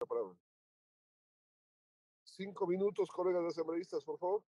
palabra. 5 minutos, colegas asambleístas, por favor.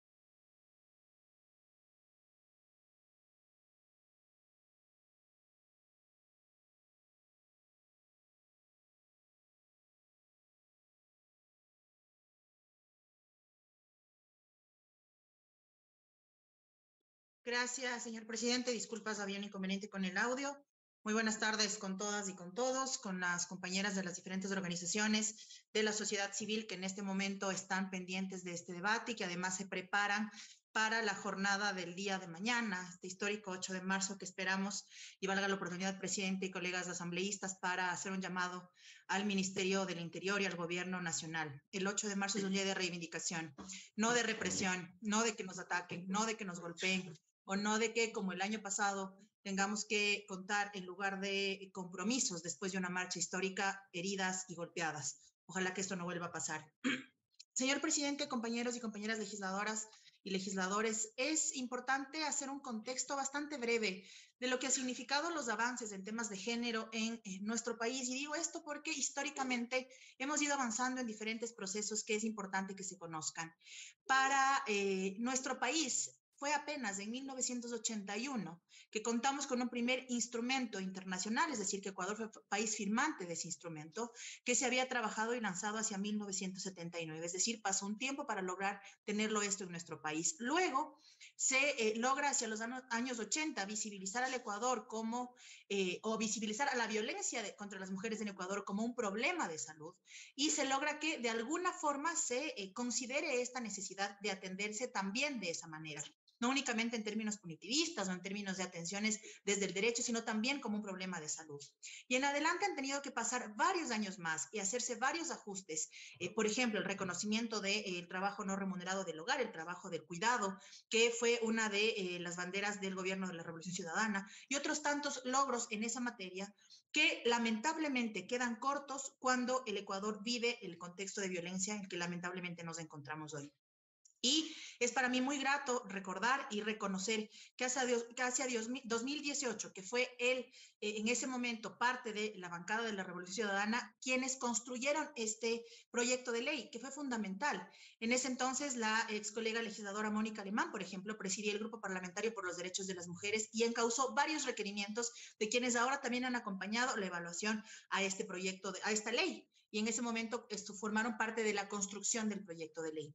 Gracias, señor presidente. Disculpas, había un inconveniente con el audio. Muy buenas tardes con todas y con todos, con las compañeras de las diferentes organizaciones de la sociedad civil que en este momento están pendientes de este debate y que además se preparan para la jornada del día de mañana, este histórico 8 de marzo que esperamos, y valga la oportunidad, presidente y colegas asambleístas, para hacer un llamado al Ministerio del Interior y al Gobierno Nacional. El 8 de marzo es un día de reivindicación, no de represión, no de que nos ataquen, no de que nos golpeen, o no de que, como el año pasado, tengamos que contar en lugar de compromisos después de una marcha histórica, heridas y golpeadas. Ojalá que esto no vuelva a pasar. Señor presidente, compañeros y compañeras legisladoras y legisladores, es importante hacer un contexto bastante breve de lo que ha significado los avances en temas de género en nuestro país. Y digo esto porque históricamente hemos ido avanzando en diferentes procesos que es importante que se conozcan. Para nuestro país, fue apenas en 1981 que contamos con un primer instrumento internacional, es decir, que Ecuador fue país firmante de ese instrumento, que se había trabajado y lanzado hacia 1979, es decir, pasó un tiempo para lograr tenerlo esto en nuestro país. Luego se logra hacia los años 80 visibilizar al Ecuador como, o visibilizar a la violencia contra las mujeres en Ecuador como un problema de salud, y se logra que de alguna forma se considere esta necesidad de atenderse también de esa manera, no únicamente en términos punitivistas o en términos de atenciones desde el derecho, sino también como un problema de salud. Y en adelante han tenido que pasar varios años más y hacerse varios ajustes. Por ejemplo, el reconocimiento del trabajo no remunerado del hogar, el trabajo del cuidado, que fue una de las banderas del gobierno de la Revolución Ciudadana, y otros tantos logros en esa materia que lamentablemente quedan cortos cuando el Ecuador vive el contexto de violencia en el que lamentablemente nos encontramos hoy. Y es para mí muy grato recordar y reconocer que hacia 2018, que fue él en ese momento parte de la bancada de la Revolución Ciudadana, quienes construyeron este proyecto de ley, que fue fundamental. En ese entonces, la ex colega legisladora Mónica Alemán, por ejemplo, presidía el Grupo Parlamentario por los Derechos de las Mujeres y encauzó varios requerimientos de quienes ahora también han acompañado la evaluación a este proyecto, a esta ley. Y en ese momento formaron parte de la construcción del proyecto de ley.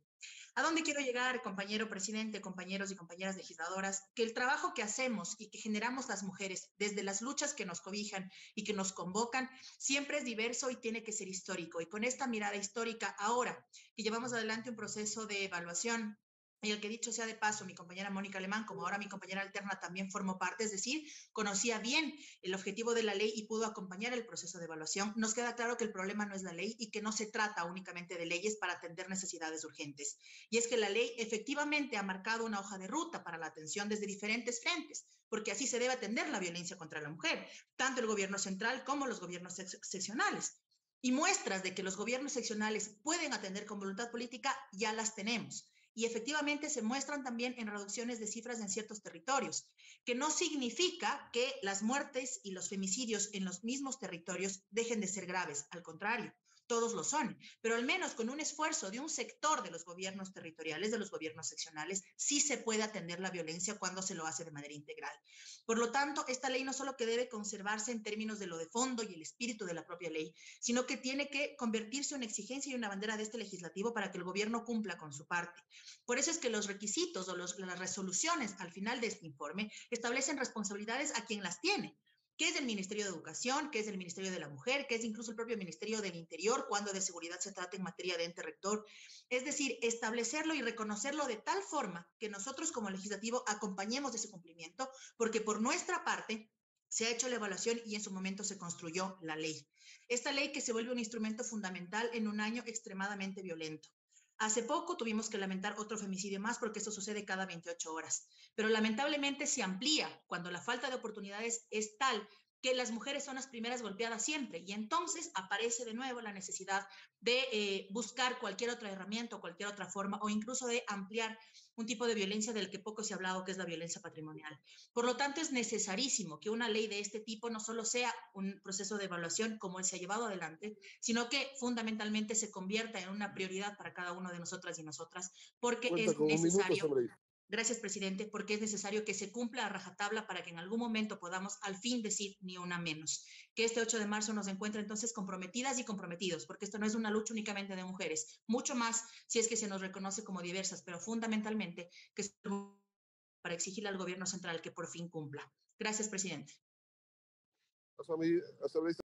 ¿A dónde quiero llegar, compañero presidente, compañeros y compañeras legisladoras? Que el trabajo que hacemos y que generamos las mujeres desde las luchas que nos cobijan y que nos convocan siempre es diverso y tiene que ser histórico. Y con esta mirada histórica, ahora que llevamos adelante un proceso de evaluación, y el que dicho sea de paso, mi compañera Mónica Alemán, como ahora mi compañera alterna, también formó parte, es decir, conocía bien el objetivo de la ley y pudo acompañar el proceso de evaluación. Nos queda claro que el problema no es la ley y que no se trata únicamente de leyes para atender necesidades urgentes. Y es que la ley efectivamente ha marcado una hoja de ruta para la atención desde diferentes frentes, porque así se debe atender la violencia contra la mujer, tanto el gobierno central como los gobiernos seccionales. Y muestras de que los gobiernos seccionales pueden atender con voluntad política ya las tenemos. Y efectivamente se muestran también en reducciones de cifras en ciertos territorios, que no significa que las muertes y los femicidios en los mismos territorios dejen de ser graves, al contrario, todos lo son, pero al menos con un esfuerzo de un sector de los gobiernos territoriales, de los gobiernos seccionales, sí se puede atender la violencia cuando se lo hace de manera integral. Por lo tanto, esta ley no solo que debe conservarse en términos de lo de fondo y el espíritu de la propia ley, sino que tiene que convertirse en una exigencia y una bandera de este legislativo para que el gobierno cumpla con su parte. Por eso es que los requisitos o las resoluciones al final de este informe establecen responsabilidades a quien las tiene, que es el Ministerio de Educación, que es el Ministerio de la Mujer, que es incluso el propio Ministerio del Interior cuando de seguridad se trata en materia de ente rector. Es decir, establecerlo y reconocerlo de tal forma que nosotros como legislativo acompañemos ese cumplimiento, porque por nuestra parte se ha hecho la evaluación y en su momento se construyó la ley. Esta ley que se vuelve un instrumento fundamental en un año extremadamente violento. Hace poco tuvimos que lamentar otro femicidio más porque esto sucede cada 28 horas, pero lamentablemente se amplía cuando la falta de oportunidades es tal que las mujeres son las primeras golpeadas siempre, y entonces aparece de nuevo la necesidad de buscar cualquier otra herramienta o cualquier otra forma, o incluso de ampliar un tipo de violencia del que poco se ha hablado, que es la violencia patrimonial. Por lo tanto, es necesarísimo que una ley de este tipo no solo sea un proceso de evaluación como él se ha llevado adelante, sino que fundamentalmente se convierta en una prioridad para cada uno de nosotras y nosotras, porque Cuenta es con un minuto, necesario. asambleísta. Gracias, presidente, porque es necesario que se cumpla a rajatabla para que en algún momento podamos al fin decir ni una menos. Que este 8 de marzo nos encuentre entonces comprometidas y comprometidos, porque esto no es una lucha únicamente de mujeres, mucho más si es que se nos reconoce como diversas, pero fundamentalmente que es para exigirle al gobierno central que por fin cumpla. Gracias, presidente. Asambleísta.